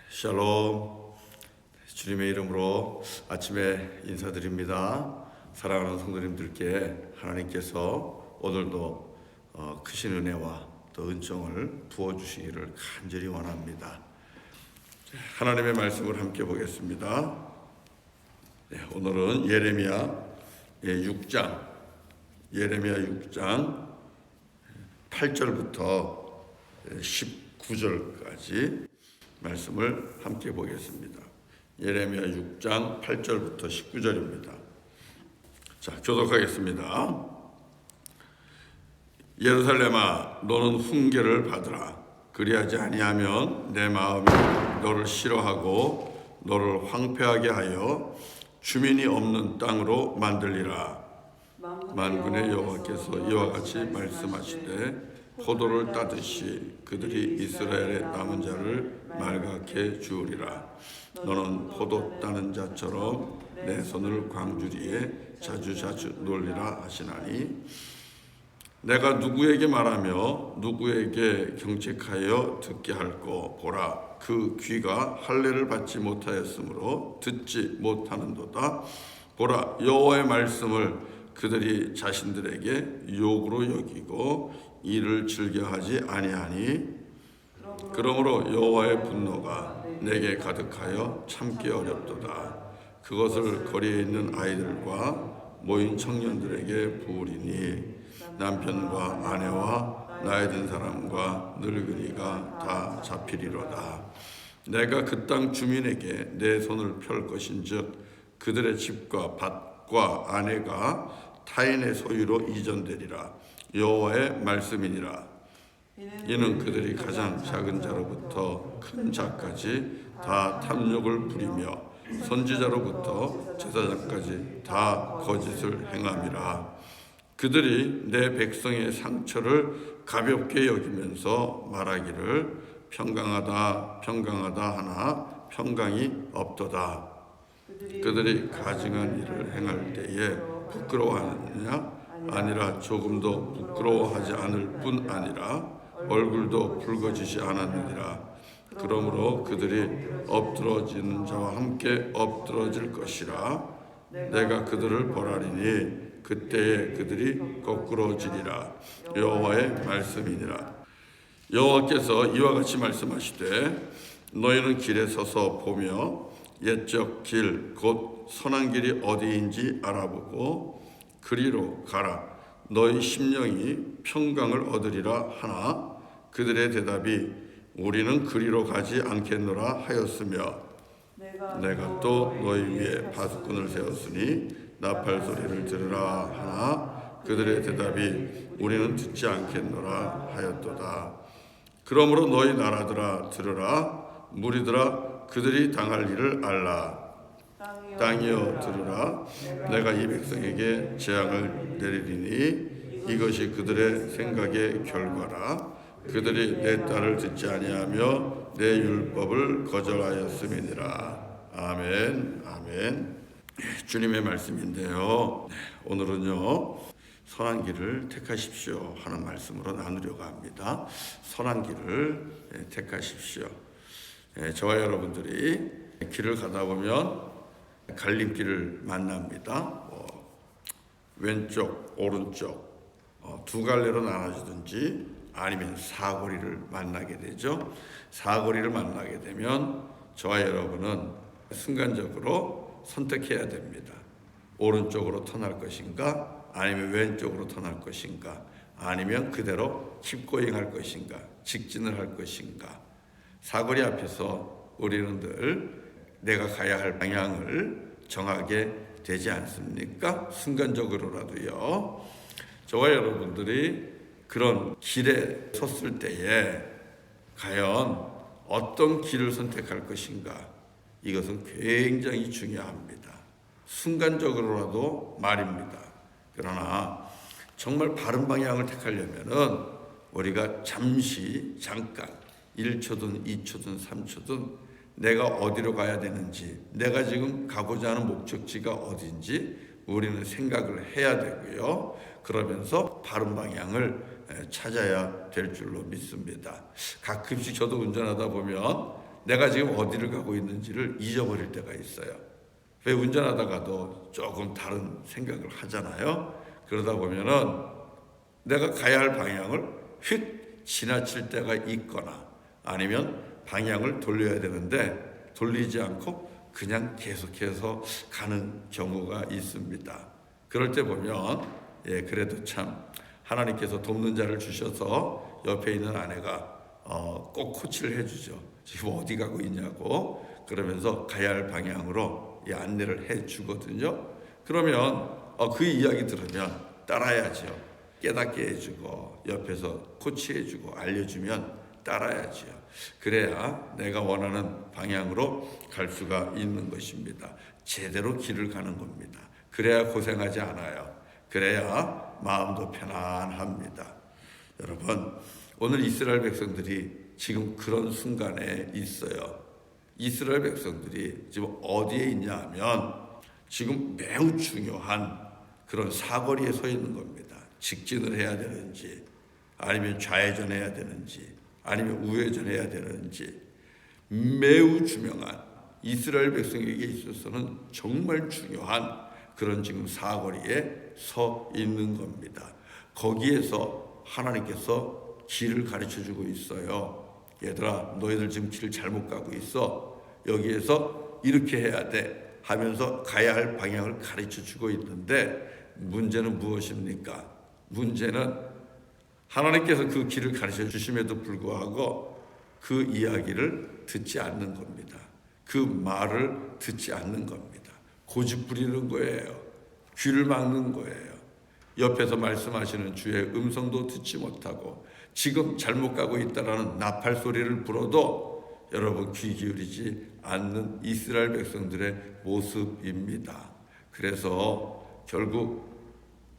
샬롬. 주님의 이름으로 아침에 인사드립니다. 사랑하는 성도님들께 하나님께서 오늘도 크신 은혜와 또 은총을 부어주시기를 간절히 원합니다. 하나님의 말씀을 함께 보겠습니다. 오늘은 예레미야 6장 8절부터 19절까지 말씀을 함께 보겠습니다. 예레미야 6장 8절부터 19절입니다. 자, 교독하겠습니다. 예루살렘아, 너는 훈계를 받으라. 그리하지 아니하면 내 마음이 너를 싫어하고 너를 황폐하게 하여 주민이 없는 땅으로 만들리라. 만군의 여호와께서 이와 같이 말씀하시되 포도를 따듯이 그들이 이스라엘의 남은 자를 말갛게 주우리라. 너는 포도 따는 자처럼 내 손을 광주리에 자주자주 놀리라 하시나니, 내가 누구에게 말하며 누구에게 경책하여 듣게 할꼬. 보라, 그 귀가 할례를 받지 못하였으므로 듣지 못하는도다. 보라, 여호와의 말씀을 그들이 자신들에게 욕으로 여기고 이를 즐겨하지 아니하니, 그러므로 여호와의 분노가 내게 가득하여 참기 어렵도다. 그것을 거리에 있는 아이들과 모인 청년들에게 부으리니, 남편과 아내와 나이 든 사람과 늙은이가 다 잡히리로다. 내가 그 땅 주민에게 내 손을 펼 것인즉 그들의 집과 밭과 아내가 타인의 소유로 이전되리라. 여호와의 말씀이니라. 이는 그들이 가장 작은 자로부터 큰 자까지 다 탐욕을 부리며 선지자로부터 제사장까지 다 거짓을 행함이라. 그들이 내 백성의 상처를 가볍게 여기면서 말하기를 평강하다 평강하다 하나 평강이 없도다. 그들이 가증한 일을 행할 때에 부끄러워하느냐? 아니라 조금도 부끄러워하지 않을 뿐 아니라 얼굴도 붉어지지 않았느니라. 그러므로 그들이 엎드러지는 자와 함께 엎드러질 것이라. 내가 그들을 벌하리니 그때에 그들이 거꾸러지리라. 여호와의 말씀이니라. 여호와께서 이와 같이 말씀하시되, 너희는 길에 서서 보며 옛적 길 곧 선한 길이 어디인지 알아보고 그리로 가라. 너희 심령이 평강을 얻으리라 하나, 그들의 대답이 우리는 그리로 가지 않겠노라 하였으며, 내가 또 너희 위에 파수꾼을 세웠으니 나팔 소리를 들으라 하나, 그들의 대답이 우리는 듣지 않겠노라 하였도다. 그러므로 너희 나라들아 들으라, 무리들아 그들이 당할 일을 알라. 땅이여 들으라, 내가 이 백성에게 재앙을 내리리니 이것이 그들의 생각의 결과라. 그들이 내 딸을 듣지 아니하며 내 율법을 거절하였음이니라. 아멘. 아멘. 주님의 말씀인데요, 오늘은요 선한 길을 택하십시오 하는 말씀으로 나누려고 합니다. 선한 길을 택하십시오. 저와 여러분들이 길을 가다 보면 갈림길을 만납니다. 왼쪽, 오른쪽 두 갈래로 나눠지든지 아니면 사거리를 만나게 되죠. 사거리를 만나게 되면 저와 여러분은 순간적으로 선택해야 됩니다. 오른쪽으로 턴할 것인가, 아니면 왼쪽으로 턴할 것인가, 아니면 그대로 킵고잉 할 것인가, 직진을 할 것인가. 사거리 앞에서 우리는 늘 내가 가야 할 방향을 정하게 되지 않습니까? 순간적으로라도요. 저와 여러분들이 그런 길에 섰을 때에 과연 어떤 길을 선택할 것인가, 이것은 굉장히 중요합니다. 순간적으로라도 말입니다. 그러나 정말 바른 방향을 택하려면은 우리가 잠깐 1초든 2초든 3초든 내가 어디로 가야 되는지, 내가 지금 가고자 하는 목적지가 어딘지 우리는 생각을 해야 되고요. 그러면서 바른 방향을 찾아야 될 줄로 믿습니다. 가끔씩 저도 운전하다 보면 내가 지금 어디를 가고 있는지를 잊어버릴 때가 있어요. 왜 운전하다가도 조금 다른 생각을 하잖아요. 그러다 보면은 내가 가야 할 방향을 휙 지나칠 때가 있거나 아니면 방향을 돌려야 되는데 돌리지 않고 그냥 계속해서 가는 경우가 있습니다. 그럴 때 보면 그래도 참 하나님께서 돕는 자를 주셔서 옆에 있는 아내가 꼭 코치를 해주죠. 지금 어디 가고 있냐고 그러면서 가야 할 방향으로 안내를 해주거든요. 그러면 그 이야기 들으면 따라야죠. 깨닫게 해주고 옆에서 코치해주고 알려주면 따라야죠. 그래야 내가 원하는 방향으로 갈 수가 있는 것입니다. 제대로 길을 가는 겁니다. 그래야 고생하지 않아요. 그래야 마음도 편안합니다. 여러분, 오늘 이스라엘 백성들이 지금 그런 순간에 있어요. 이스라엘 백성들이 지금 어디에 있냐 하면 지금 매우 중요한 그런 사거리에 서 있는 겁니다. 직진을 해야 되는지 아니면 좌회전해야 되는지 아니면 우회전해야 되는지 매우 중요한 이스라엘 백성에게 있어서는 정말 중요한 그런 지금 사거리에 서 있는 겁니다. 거기에서 하나님께서 길을 가르쳐주고 있어요. 얘들아, 너희들 지금 길 잘못 가고 있어. 여기에서 이렇게 해야 돼 하면서 가야 할 방향을 가르쳐주고 있는데 문제는 무엇입니까? 문제는 하나님께서 그 길을 가르쳐 주심에도 불구하고 그 이야기를 듣지 않는 겁니다. 그 말을 듣지 않는 겁니다. 고집 부리는 거예요. 귀를 막는 거예요. 옆에서 말씀하시는 주의 음성도 듣지 못하고 지금 잘못 가고 있다라는 나팔 소리를 불어도 여러분 귀 기울이지 않는 이스라엘 백성들의 모습입니다. 그래서 결국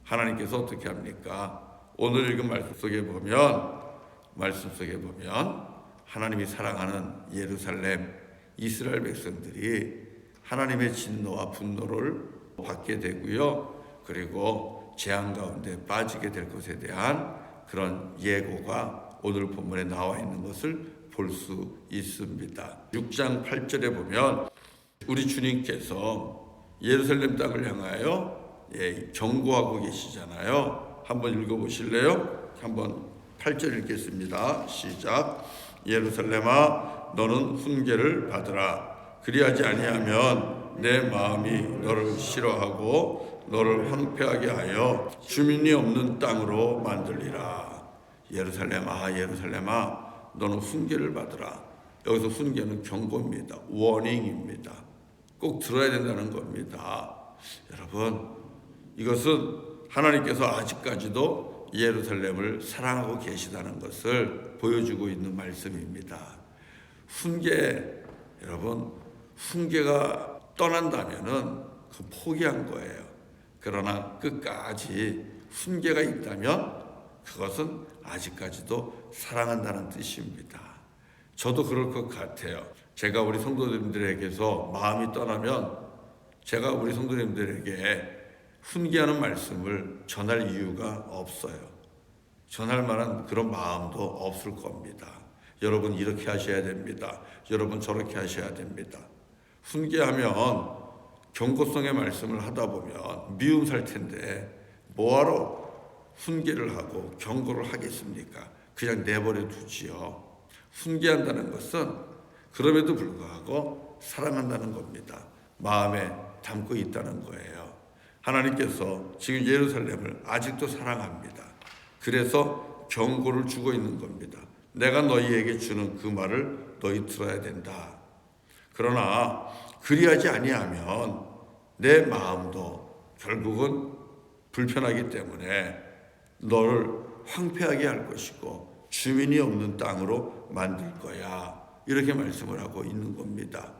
하나님께서 어떻게 합니까? 오늘 읽은 말씀 속에 보면 하나님이 사랑하는 예루살렘 이스라엘 백성들이 하나님의 진노와 분노를 받게 되고요. 그리고 재앙 가운데 빠지게 될 것에 대한 그런 예고가 오늘 본문에 나와 있는 것을 볼 수 있습니다. 6장 8절에 보면 우리 주님께서 예루살렘 땅을 향하여 경고하고 계시잖아요. 한번 읽어보실래요? 한번 8절 읽겠습니다. 시작. 예루살렘아 너는 훈계를 받으라. 그리하지 아니하면 내 마음이 너를 싫어하고 너를 황폐하게 하여 주민이 없는 땅으로 만들리라. 예루살렘아 예루살렘아 너는 훈계를 받으라. 여기서 훈계는 경고입니다. 워닝입니다. 꼭 들어야 된다는 겁니다. 여러분, 이것은 하나님께서 아직까지도 예루살렘을 사랑하고 계시다는 것을 보여주고 있는 말씀입니다. 여러분, 훈계가 떠난다면은 그 포기한 거예요. 그러나 끝까지 훈계가 있다면 그것은 아직까지도 사랑한다는 뜻입니다. 저도 그럴 것 같아요. 제가 우리 성도님들에게서 마음이 떠나면 제가 우리 성도님들에게 훈계하는 말씀을 전할 이유가 없어요. 전할 만한 그런 마음도 없을 겁니다. 여러분 이렇게 하셔야 됩니다. 여러분 저렇게 하셔야 됩니다. 훈계하면 경고성의 말씀을 하다 보면 미움 살 텐데 뭐하러 훈계를 하고 경고를 하겠습니까? 그냥 내버려 두지요. 훈계한다는 것은 그럼에도 불구하고 사랑한다는 겁니다. 마음에 담고 있다는 거예요. 하나님께서 지금 예루살렘을 아직도 사랑합니다. 그래서 경고를 주고 있는 겁니다. 내가 너희에게 주는 그 말을 너희 들어야 된다. 그러나 그리하지 아니하면 내 마음도 결국은 불편하기 때문에 너를 황폐하게 할 것이고 주민이 없는 땅으로 만들 거야. 이렇게 말씀을 하고 있는 겁니다.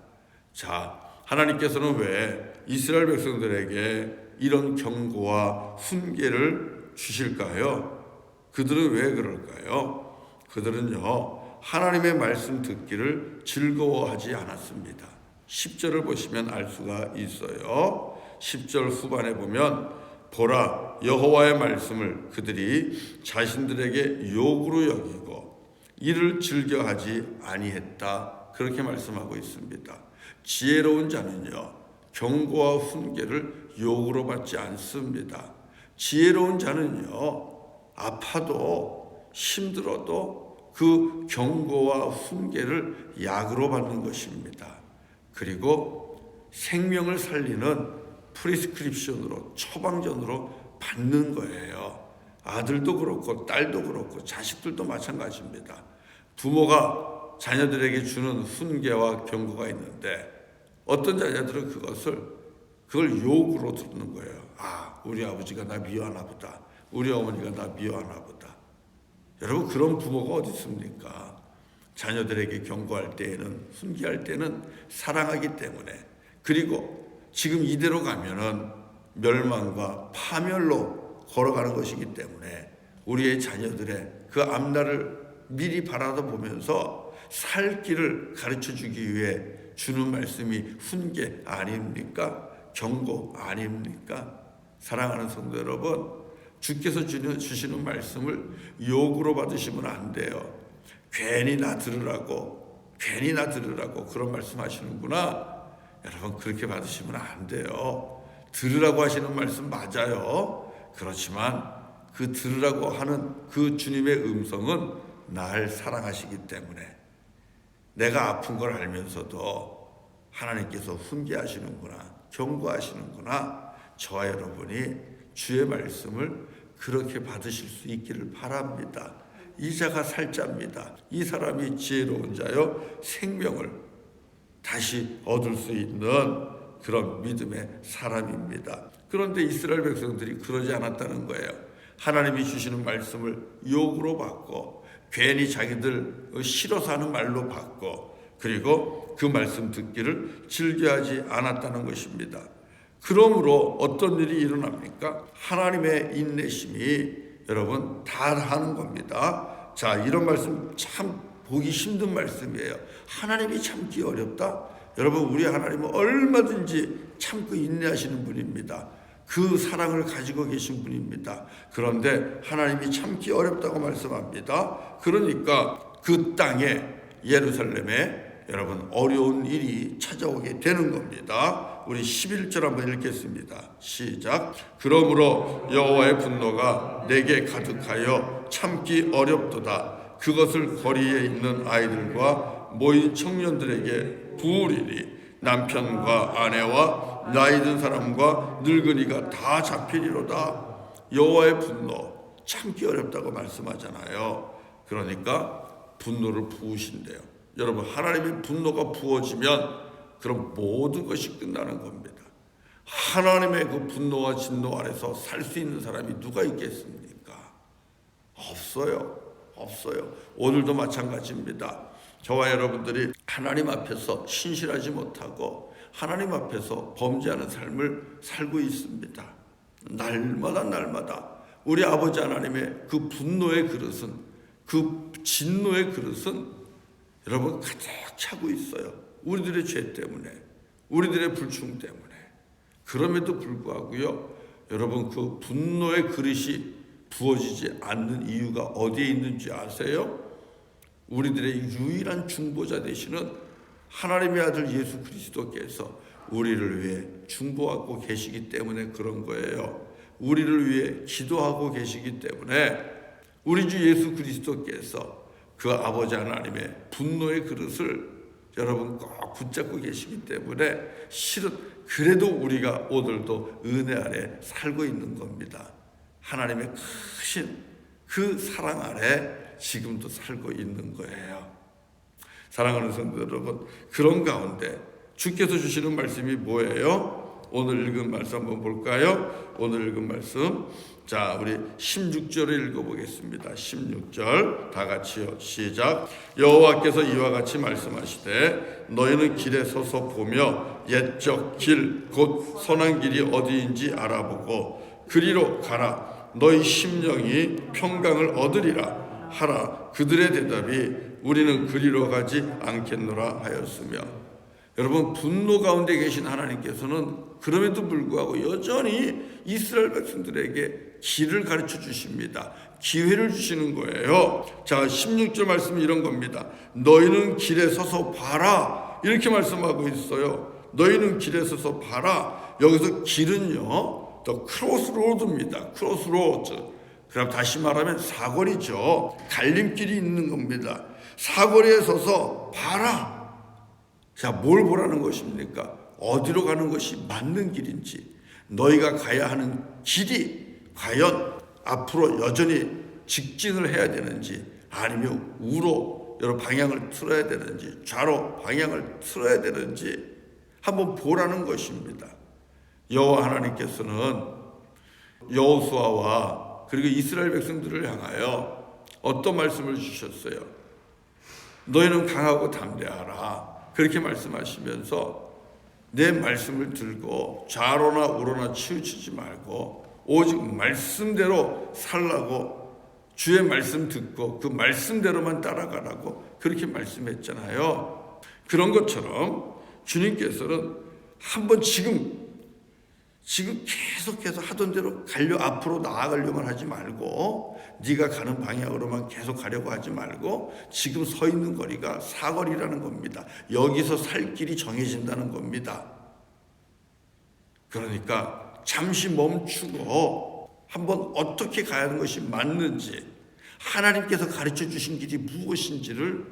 자, 하나님께서는 왜 이스라엘 백성들에게 이런 경고와 훈계를 주실까요? 그들은 왜 그럴까요? 그들은요, 하나님의 말씀 듣기를 즐거워하지 않았습니다. 10절을 보시면 알 수가 있어요. 10절 후반에 보면 보라 여호와의 말씀을 그들이 자신들에게 욕으로 여기고 이를 즐겨하지 아니했다 그렇게 말씀하고 있습니다. 지혜로운 자는요, 경고와 훈계를 욕으로 받지 않습니다. 지혜로운 자는요, 아파도 힘들어도 그 경고와 훈계를 약으로 받는 것입니다. 그리고 생명을 살리는 프리스크립션으로, 처방전으로 받는 거예요. 아들도 그렇고 딸도 그렇고 자식들도 마찬가지입니다. 부모가 자녀들에게 주는 훈계와 경고가 있는데 어떤 자녀들은 그걸 욕으로 듣는 거예요. 아, 우리 아버지가 나 미워하나 보다. 우리 어머니가 나 미워하나 보다. 여러분, 그런 부모가 어디 있습니까? 자녀들에게 경고할 때에는, 훈계할 때는 사랑하기 때문에, 그리고 지금 이대로 가면은 멸망과 파멸로 걸어가는 것이기 때문에 우리의 자녀들의 그 앞날을 미리 바라다 보면서 살 길을 가르쳐 주기 위해 주는 말씀이 훈계 아닙니까? 경고 아닙니까? 사랑하는 성도 여러분, 주께서 주시는 말씀을 욕으로 받으시면 안 돼요. 괜히 나 들으라고 그런 말씀 하시는구나. 여러분, 그렇게 받으시면 안 돼요. 들으라고 하시는 말씀 맞아요. 그렇지만 그 들으라고 하는 그 주님의 음성은 날 사랑하시기 때문에, 내가 아픈 걸 알면서도 하나님께서 훈계하시는구나, 경고하시는구나. 저와 여러분이 주의 말씀을 그렇게 받으실 수 있기를 바랍니다. 이 자가 살자입니다. 이 사람이 지혜로운 자요, 생명을 다시 얻을 수 있는 그런 믿음의 사람입니다. 그런데 이스라엘 백성들이 그러지 않았다는 거예요. 하나님이 주시는 말씀을 욕으로 받고, 괜히 자기들 싫어서 하는 말로 받고, 그리고 그 말씀 듣기를 즐겨하지 않았다는 것입니다. 그러므로 어떤 일이 일어납니까? 하나님의 인내심이 여러분 다 하는 겁니다. 자, 이런 말씀 참 보기 힘든 말씀이에요. 하나님이 참기 어렵다? 여러분, 우리 하나님은 얼마든지 참고 인내하시는 분입니다. 그 사랑을 가지고 계신 분입니다. 그런데 하나님이 참기 어렵다고 말씀합니다. 그러니까 그 땅에, 예루살렘에 여러분 어려운 일이 찾아오게 되는 겁니다. 우리 11절 한번 읽겠습니다. 시작. 그러므로 여호와의 분노가 내게 가득하여 참기 어렵도다. 그것을 거리에 있는 아이들과 모인 청년들에게 부으리니 남편과 아내와 나이 든 사람과 늙은이가 다 잡히리로다. 여호와의 분노, 참기 어렵다고 말씀하잖아요. 그러니까 분노를 부으신대요. 여러분, 하나님의 분노가 부어지면 그럼 모든 것이 끝나는 겁니다. 하나님의 그 분노와 진노 아래서 살 수 있는 사람이 누가 있겠습니까? 없어요. 오늘도 마찬가지입니다. 저와 여러분들이 하나님 앞에서 신실하지 못하고 하나님 앞에서 범죄하는 삶을 살고 있습니다. 날마다 우리 아버지 하나님의 그 분노의 그릇은, 그 진노의 그릇은 여러분 가득 차고 있어요. 우리들의 죄 때문에, 우리들의 불충 때문에. 그럼에도 불구하고요, 여러분 그 분노의 그릇이 부어지지 않는 이유가 어디에 있는지 아세요? 우리들의 유일한 중보자 되시는 하나님의 아들 예수 그리스도께서 우리를 위해 중보하고 계시기 때문에 그런 거예요. 우리를 위해 기도하고 계시기 때문에 우리 주 예수 그리스도께서 그 아버지 하나님의 분노의 그릇을 여러분 꼭 붙잡고 계시기 때문에 실은 그래도 우리가 오늘도 은혜 아래 살고 있는 겁니다. 하나님의 크신 그 사랑 아래 지금도 살고 있는 거예요. 사랑하는 성도 여러분, 그런 가운데 주께서 주시는 말씀이 뭐예요? 오늘 읽은 말씀 한번 볼까요? 오늘 읽은 말씀, 자, 우리 16절을 읽어보겠습니다. 16절 다 같이요. 시작. 여호와께서 이와 같이 말씀하시되 너희는 길에 서서 보며 옛적 길 곧 선한 길이 어디인지 알아보고 그리로 가라. 너희 심령이 평강을 얻으리라 하라. 그들의 대답이 우리는 그리로 가지 않겠노라 하였으며. 여러분, 분노 가운데 계신 하나님께서는 그럼에도 불구하고 여전히 이스라엘 백성들에게 길을 가르쳐 주십니다. 기회를 주시는 거예요. 자, 16절 말씀이 이런 겁니다. 너희는 길에 서서 봐라. 이렇게 말씀하고 있어요. 너희는 길에 서서 봐라. 여기서 길은요, 더 크로스로드입니다. 크로스로드. 그럼 다시 말하면 사거리죠. 갈림길이 있는 겁니다. 사거리에 서서 봐라. 자, 뭘 보라는 것입니까? 어디로 가는 것이 맞는 길인지, 너희가 가야 하는 길이 과연 앞으로 여전히 직진을 해야 되는지, 아니면 우로 여러 방향을 틀어야 되는지, 좌로 방향을 틀어야 되는지 한번 보라는 것입니다. 여호와 하나님께서는 여호수아와 그리고 이스라엘 백성들을 향하여 어떤 말씀을 주셨어요? 너희는 강하고 담대하라. 그렇게 말씀하시면서 내 말씀을 들고 좌로나 우로나 치우치지 말고 오직 말씀대로 살라고, 주의 말씀 듣고 그 말씀대로만 따라가라고 그렇게 말씀했잖아요. 그런 것처럼 주님께서는 한번 지금 계속해서 하던 대로 앞으로 나아가려만 하지 말고, 네가 가는 방향으로만 계속 가려고 하지 말고 지금 서 있는 거리가 사거리라는 겁니다. 여기서 살 길이 정해진다는 겁니다. 그러니까 잠시 멈추고 한번 어떻게 가야 하는 것이 맞는지, 하나님께서 가르쳐 주신 길이 무엇인지를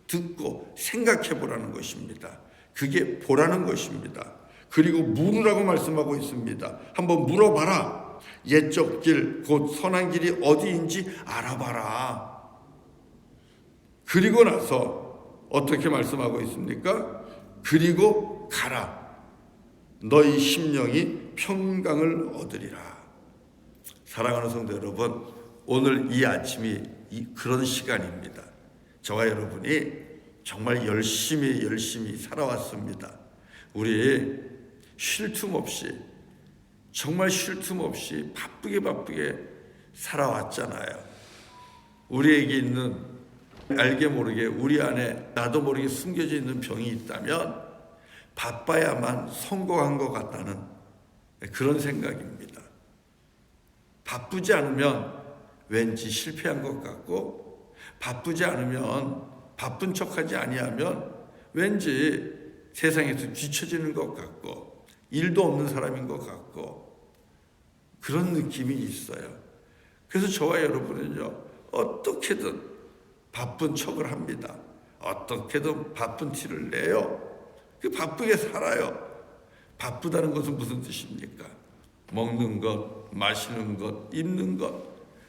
듣고 생각해 보라는 것입니다. 그게 보라는 것입니다. 그리고 물으라고 말씀하고 있습니다. 한번 물어봐라. 옛적 길, 곧 선한 길이 어디인지 알아봐라. 그리고 나서 어떻게 말씀하고 있습니까? 그리고 가라. 너희 심령이 평강을 얻으리라. 사랑하는 성도 여러분, 오늘 이 아침이 그런 시간입니다. 저와 여러분이 정말 열심히 살아왔습니다. 우리 쉴 틈 없이, 정말 쉴 틈 없이 바쁘게 살아왔잖아요. 우리에게 있는, 알게 모르게 우리 안에 나도 모르게 숨겨져 있는 병이 있다면 바빠야만 성공한 것 같다는 그런 생각입니다. 바쁘지 않으면 왠지 실패한 것 같고, 바쁘지 않으면, 바쁜 척하지 아니하면 왠지 세상에서 뒤처지는 것 같고 일도 없는 사람인 것 같고 그런 느낌이 있어요. 그래서 저와 여러분은요, 어떻게든 바쁜 척을 합니다. 어떻게든 바쁜 티를 내요. 그 바쁘게 살아요. 바쁘다는 것은 무슨 뜻입니까? 먹는 것, 마시는 것, 입는 것,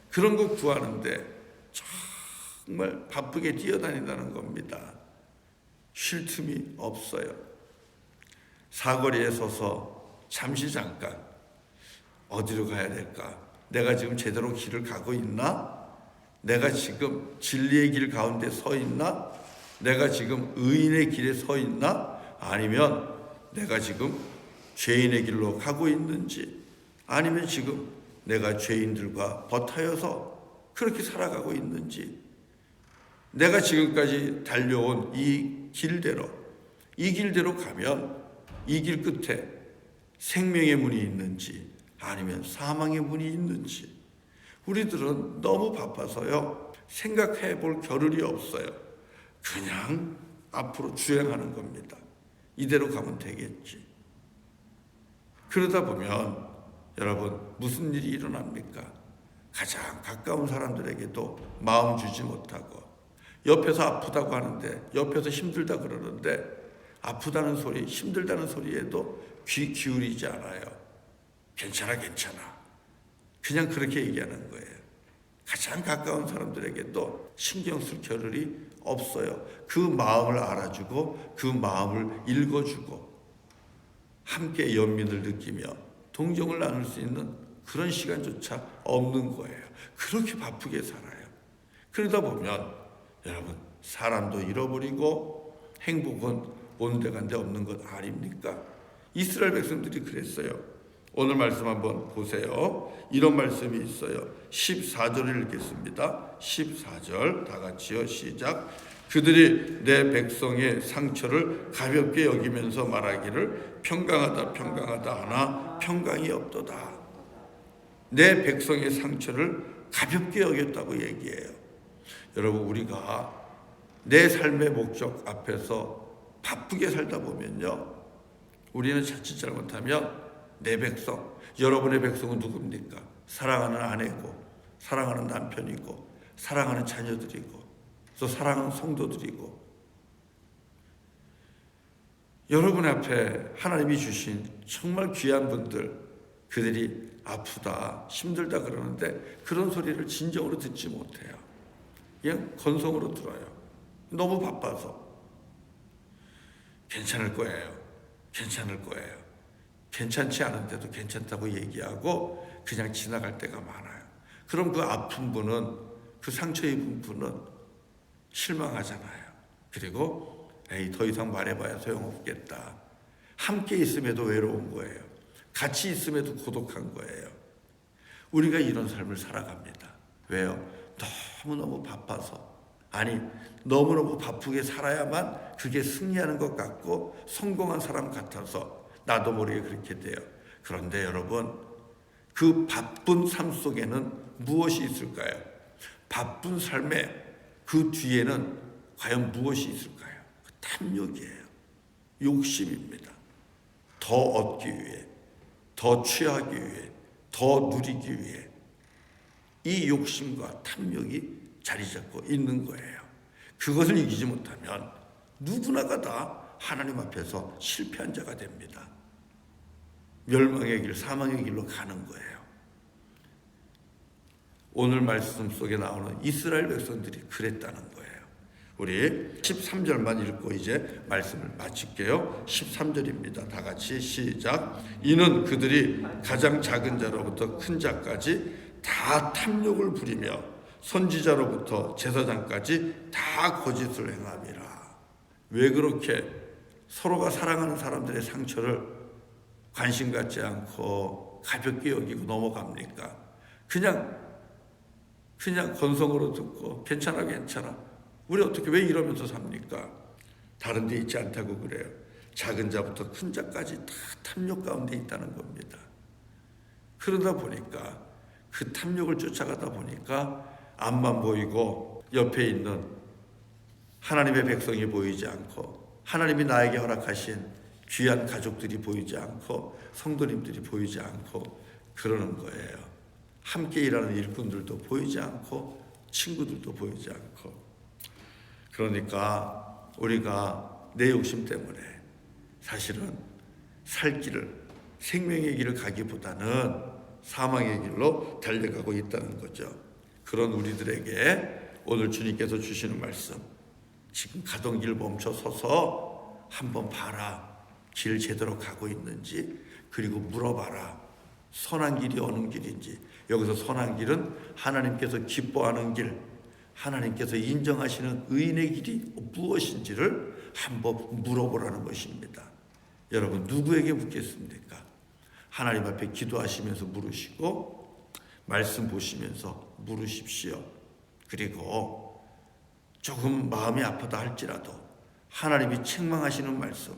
그런 거 구하는데 정말 바쁘게 뛰어다닌다는 겁니다. 쉴 틈이 없어요. 사거리에 서서 잠깐 어디로 가야 될까? 내가 지금 제대로 길을 가고 있나? 내가 지금 진리의 길 가운데 서 있나? 내가 지금 의인의 길에 서 있나? 아니면 내가 지금 죄인의 길로 가고 있는지, 아니면 지금 내가 죄인들과 버타여서 그렇게 살아가고 있는지, 내가 지금까지 달려온 이 길대로 가면 이 길 끝에 생명의 문이 있는지 아니면 사망의 문이 있는지, 우리들은 너무 바빠서요, 생각해 볼 겨를이 없어요. 그냥 앞으로 주행하는 겁니다. 이대로 가면 되겠지. 그러다 보면 여러분, 무슨 일이 일어납니까? 가장 가까운 사람들에게도 마음 주지 못하고, 옆에서 아프다고 하는데, 옆에서 힘들다 그러는데 아프다는 소리, 힘들다는 소리에도 귀 기울이지 않아요. 괜찮아. 그냥 그렇게 얘기하는 거예요. 가장 가까운 사람들에게도 신경 쓸 겨를이 없어요. 그 마음을 알아주고 그 마음을 읽어주고 함께 연민을 느끼며 동정을 나눌 수 있는 그런 시간조차 없는 거예요. 그렇게 바쁘게 살아요. 그러다 보면 여러분, 사람도 잃어버리고 행복은 온데간데 없는 것 아닙니까? 이스라엘 백성들이 그랬어요. 오늘 말씀 한번 보세요. 이런 말씀이 있어요. 14절을 읽겠습니다. 14절 다 같이요. 시작. 그들이 내 백성의 상처를 가볍게 여기면서 말하기를 평강하다 하나 평강이 없도다. 내 백성의 상처를 가볍게 여겼다고 얘기해요. 여러분, 우리가 내 삶의 목적 앞에서 바쁘게 살다 보면요, 우리는 자칫 잘못하면 내 백성, 여러분의 백성은 누굽니까? 사랑하는 아내고, 사랑하는 남편이고, 사랑하는 자녀들이고, 또 사랑하는 성도들이고, 여러분 앞에 하나님이 주신 정말 귀한 분들, 그들이 아프다, 힘들다 그러는데 그런 소리를 진정으로 듣지 못해요. 그냥 건성으로 들어요. 너무 바빠서. 괜찮을 거예요. 괜찮을 거예요. 괜찮지 않은데도 괜찮다고 얘기하고 그냥 지나갈 때가 많아요. 그럼 그 아픈 분은, 그 상처 입은 분은 실망하잖아요. 그리고 에이, 더 이상 말해봐야 소용없겠다. 함께 있음에도 외로운 거예요. 같이 있음에도 고독한 거예요. 우리가 이런 삶을 살아갑니다. 왜요? 너무너무 바빠서. 아니, 너무너무 바쁘게 살아야만 그게 승리하는 것 같고 성공한 사람 같아서 나도 모르게 그렇게 돼요. 그런데 여러분, 그 바쁜 삶 속에는 무엇이 있을까요? 바쁜 삶의 그 뒤에는 과연 무엇이 있을까요? 탐욕이에요. 욕심입니다. 더 얻기 위해, 더 취하기 위해, 더 누리기 위해 이 욕심과 탐욕이 자리 잡고 있는 거예요. 그것을 이기지 못하면 누구나가 다 하나님 앞에서 실패한 자가 됩니다. 멸망의 길, 사망의 길로 가는 거예요. 오늘 말씀 속에 나오는 이스라엘 백성들이 그랬다는 거예요. 우리 13절만 읽고 이제 말씀을 마칠게요. 13절입니다. 다 같이 시작. 이는 그들이 가장 작은 자로부터 큰 자까지 다 탐욕을 부리며 선지자로부터 제사장까지 다 거짓을 행함이라. 왜 그렇게 서로가 사랑하는 사람들의 상처를 관심 갖지 않고 가볍게 여기고 넘어갑니까? 그냥 건성으로 듣고 괜찮아 우리 어떻게 왜 이러면서 삽니까? 다른 데 있지 않다고 그래요. 작은 자부터 큰 자까지 다 탐욕 가운데 있다는 겁니다. 그러다 보니까 그 탐욕을 쫓아가다 보니까 앞만 보이고 옆에 있는 하나님의 백성이 보이지 않고 하나님이 나에게 허락하신 귀한 가족들이 보이지 않고 성도님들이 보이지 않고 그러는 거예요. 함께 일하는 일꾼들도 보이지 않고 친구들도 보이지 않고. 그러니까 우리가 내 욕심 때문에 사실은 살 길을, 생명의 길을 가기보다는 사망의 길로 달려가고 있다는 거죠. 그런 우리들에게 오늘 주님께서 주시는 말씀, 지금 가던 길 멈춰 서서 한번 봐라. 길 제대로 가고 있는지, 그리고 물어봐라. 선한 길이 어느 길인지. 여기서 선한 길은 하나님께서 기뻐하는 길, 하나님께서 인정하시는 의인의 길이 무엇인지를 한번 물어보라는 것입니다. 여러분, 누구에게 묻겠습니까? 하나님 앞에 기도하시면서 물으시고 말씀 보시면서 물으십시오. 그리고 조금 마음이 아프다 할지라도 하나님이 책망하시는 말씀,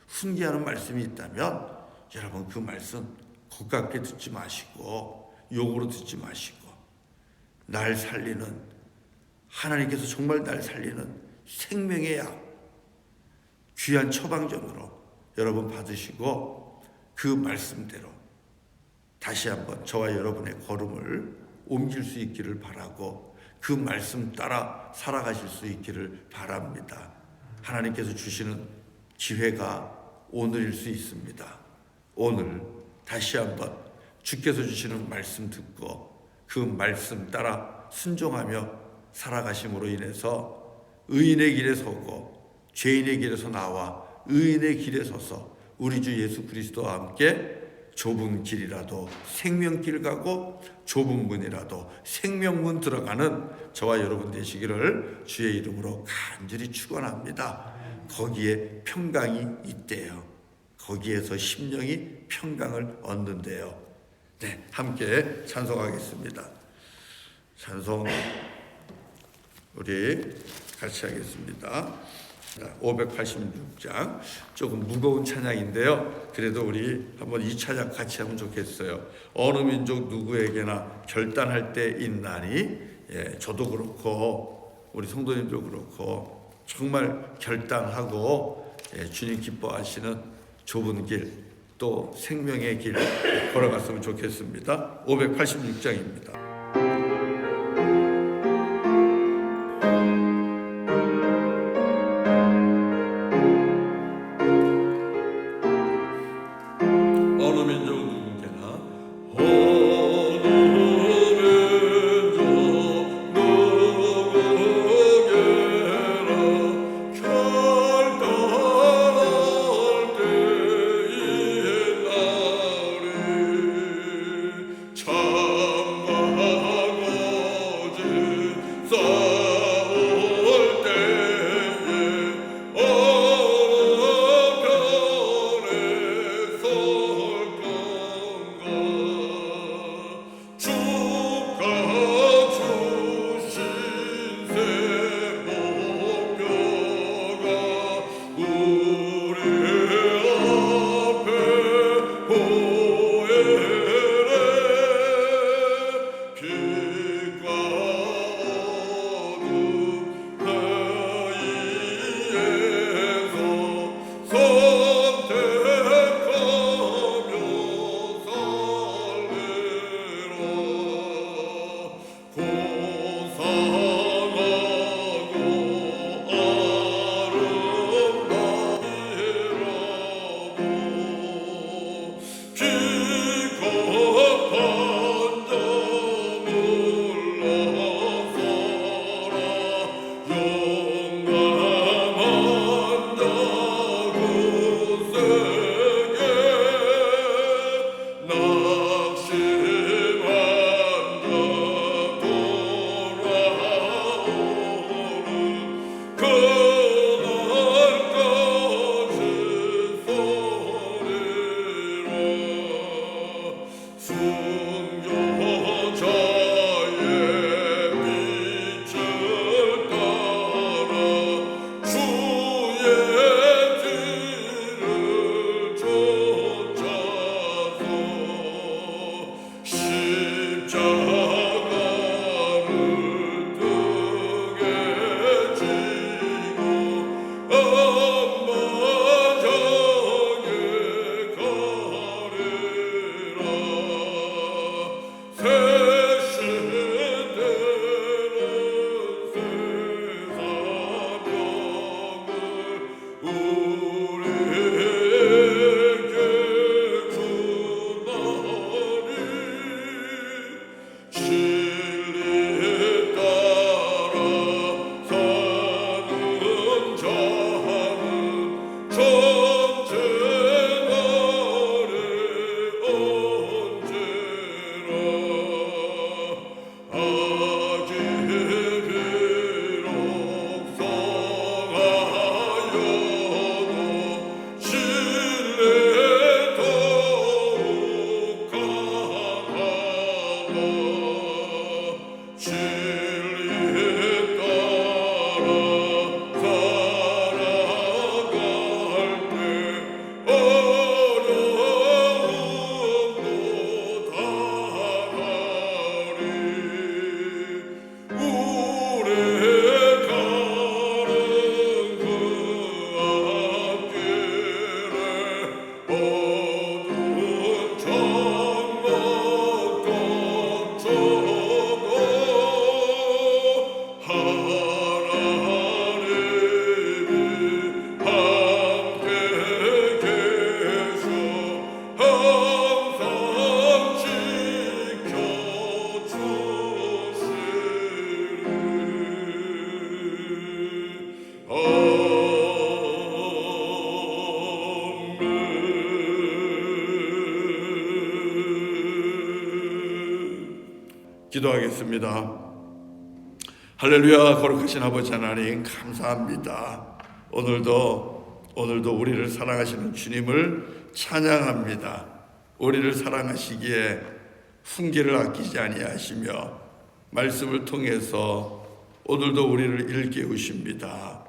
훈계하는 말씀이 있다면 여러분 그 말씀 고깝게 듣지 마시고 욕으로 듣지 마시고 날 살리는, 하나님께서 정말 날 살리는 생명의 약, 귀한 처방전으로 여러분 받으시고 그 말씀대로 다시 한번 저와 여러분의 걸음을 옮길 수 있기를 바라고 그 말씀 따라 살아가실 수 있기를 바랍니다. 하나님께서 주시는 기회가 오늘일 수 있습니다. 오늘 다시 한번 주께서 주시는 말씀 듣고 그 말씀 따라 순종하며 살아가심으로 인해서 의인의 길에 서고 죄인의 길에서 나와 의인의 길에 서서 우리 주 예수 그리스도와 함께 좁은 길이라도 생명길 가고 좁은 문이라도 생명문 들어가는 저와 여러분 되시기를 주의 이름으로 간절히 축원합니다. 거기에 평강이 있대요. 거기에서 심령이 평강을 얻는데요. 네, 함께 찬송하겠습니다. 찬송 우리 같이 하겠습니다. 586장 조금 무거운 찬양인데요. 그래도 우리 한번 이 찬양 같이 하면 좋겠어요. 어느 민족 누구에게나 결단할 때 있나니, 저도 그렇고 우리 성도님도 그렇고 정말 결단하고 주님 기뻐하시는 좁은 길, 또 생명의 길 걸어갔으면 좋겠습니다. 586장입니다. 기도하겠습니다. 할렐루야. 거룩하신 아버지 하나님 감사합니다. 오늘도 우리를 사랑하시는 주님을 찬양합니다. 우리를 사랑하시기에 훈계를 아끼지 아니하시며 말씀을 통해서 오늘도 우리를 일깨우십니다.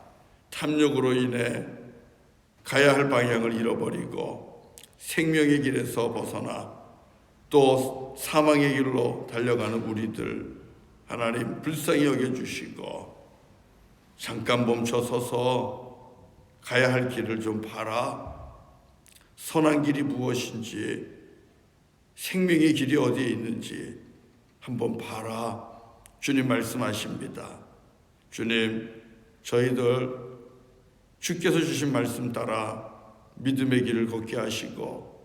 탐욕으로 인해 가야 할 방향을 잃어버리고 생명의 길에서 벗어나 또 사망의 길로 달려가는 우리들 하나님 불쌍히 여겨주시고 잠깐 멈춰서서 가야 할 길을 좀 봐라. 선한 길이 무엇인지, 생명의 길이 어디에 있는지 한번 봐라. 주님 말씀하십니다. 주님, 저희들 주께서 주신 말씀 따라 믿음의 길을 걷게 하시고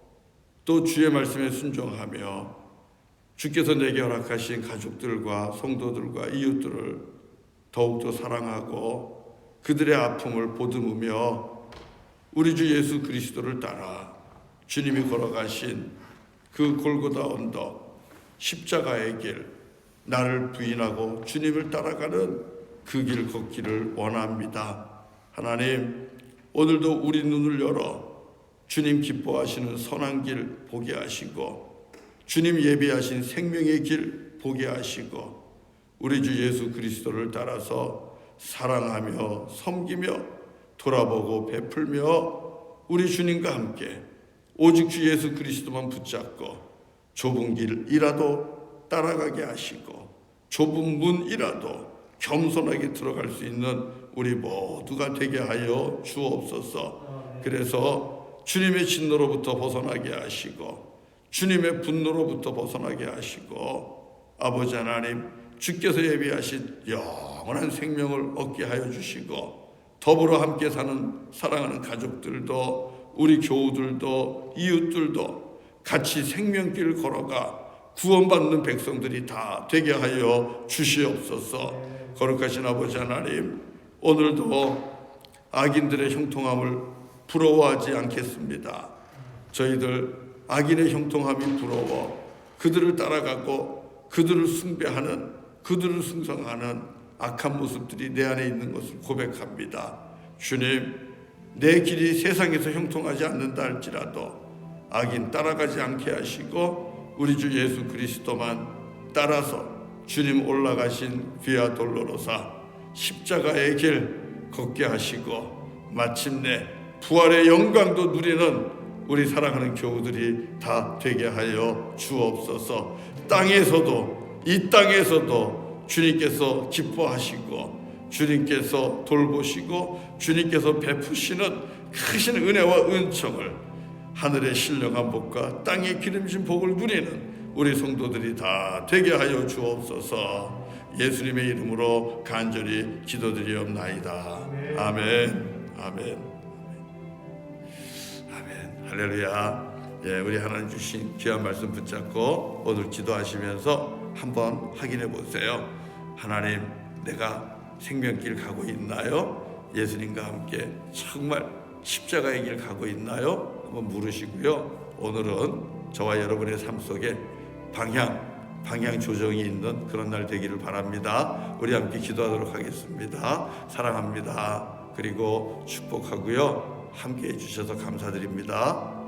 또 주의 말씀에 순종하며 주께서 내게 허락하신 가족들과 성도들과 이웃들을 더욱더 사랑하고 그들의 아픔을 보듬으며 우리 주 예수 그리스도를 따라 주님이 걸어가신 그 골고다 언덕 십자가의 길, 나를 부인하고 주님을 따라가는 그 길 걷기를 원합니다. 하나님, 오늘도 우리 눈을 열어 주님 기뻐하시는 선한 길 보게 하시고 주님 예비하신 생명의 길 보게 하시고 우리 주 예수 그리스도를 따라서 사랑하며 섬기며 돌아보고 베풀며 우리 주님과 함께 오직 주 예수 그리스도만 붙잡고 좁은 길이라도 따라가게 하시고 좁은 문이라도 겸손하게 들어갈 수 있는 우리 모두가 되게 하여 주옵소서. 그래서 주님의 진노로부터 벗어나게 하시고 주님의 분노로부터 벗어나게 하시고 아버지 하나님 주께서 예비하신 영원한 생명을 얻게 하여 주시고 더불어 함께 사는 사랑하는 가족들도 우리 교우들도 이웃들도 같이 생명길을 걸어가 구원받는 백성들이 다 되게 하여 주시옵소서. 거룩하신 아버지 하나님, 오늘도 악인들의 형통함을 부러워하지 않겠습니다. 저희들 악인의 형통함이 부러워 그들을 따라가고 그들을 숭배하는, 그들을 숭상하는 악한 모습들이 내 안에 있는 것을 고백합니다. 주님, 내 길이 세상에서 형통하지 않는다 할지라도 악인 따라가지 않게 하시고 우리 주 예수 그리스도만 따라서 주님 올라가신 비아 돌로로사 십자가의 길 걷게 하시고 마침내 부활의 영광도 누리는 우리 사랑하는 교우들이 다 되게 하여 주옵소서. 땅에서도 이 땅에서도 주님께서 기뻐하시고 주님께서 돌보시고 주님께서 베푸시는 크신 은혜와 은총을 하늘의 신령한 복과 땅의 기름진 복을 누리는 우리 성도들이 다 되게 하여 주옵소서. 예수님의 이름으로 간절히 기도드리옵나이다. 아멘. 아멘. 아멘. 할렐루야. 예, 우리 하나님 주신 귀한 말씀 붙잡고 오늘 기도하시면서 한번 확인해 보세요. 하나님, 내가 생명길 가고 있나요? 예수님과 함께 정말 십자가의 길 가고 있나요? 한번 물으시고요. 오늘은 저와 여러분의 삶 속에 방향 조정이 있는 그런 날 되기를 바랍니다. 우리 함께 기도하도록 하겠습니다. 사랑합니다. 그리고 축복하고요. 함께 해주셔서 감사드립니다.